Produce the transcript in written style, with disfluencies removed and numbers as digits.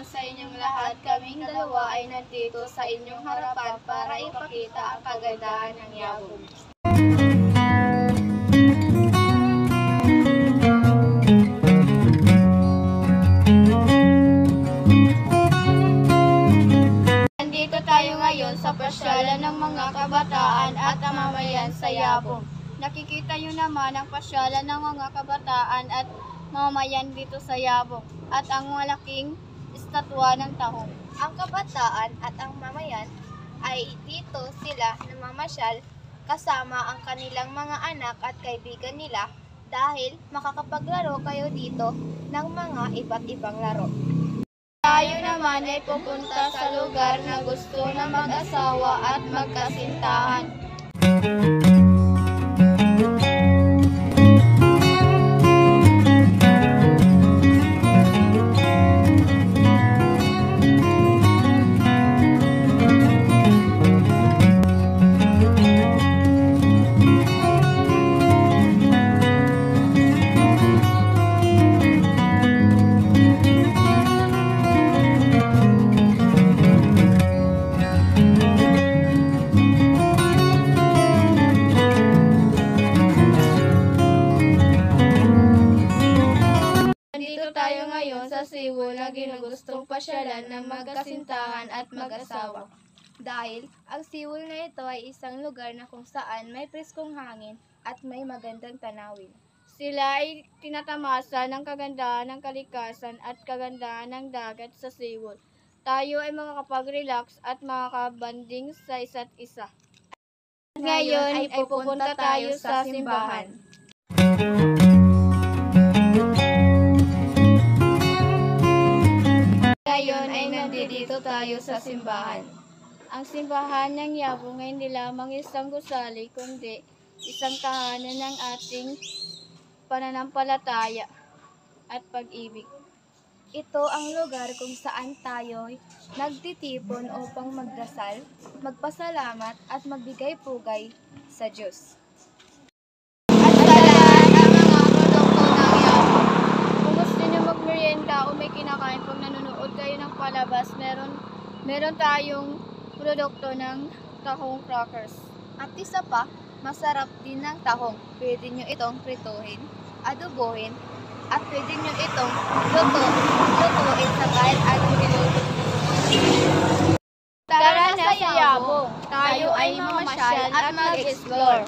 Sa inyong lahat, kaming dalawa ay nandito sa inyong harapan para ipakita ang kagandahan ng Yabong. Nandito tayo ngayon sa pasyalan ng mga kabataan at mamamayan sa Yabong. Nakikita nyo naman ang pasyalan ng mga kabataan at mamamayan dito sa Yabong at ang malaking estatwa ng tahong. Ang kabataan at ang mamayan ay dito sila namamasyal kasama ang kanilang mga anak at kaibigan nila dahil makakapaglaro kayo dito ng mga iba't ibang laro. Tayo naman ay pupunta sa lugar na gusto ng mag-asawa at magkasintahan. Tayo ngayon sa Cebu na ginugustong pasyalan ng magkasintahan at mag-asawa. Dahil ang Seoul na ito ay isang lugar na kung saan may preskong hangin at may magandang tanawin. Sila ay tinatamasa ng kagandahan ng kalikasan at kagandahan ng dagat sa Cebu. Tayo ay makakapag-relax at makakabanding sa isa't isa. Ngayon ay pupunta tayo sa simbahan. Ngayon ay nandito tayo sa simbahan. Ang simbahan ng Yabong ay hindi lamang isang gusali, kundi isang tahanan ng ating pananampalataya at pag-ibig. Ito ang lugar kung saan tayo nagtitipon upang magdasal, magpasalamat at magbigay pugay sa Diyos. At sa lahat ng mga produkto ng Yabong. Kung gusto niyo magmerienda o may kinakain pag nanonood kayo ng palabas, meron tayong produkto ng tahong crackers. At isa pa, masarap din ng tahong. Pwede nyo itong prituhin, adobohin, at pwede nyo itong lutuin sa kahit anong niluto. Tara na sa Yabong! Tayo ay mamasyal at mag-explore!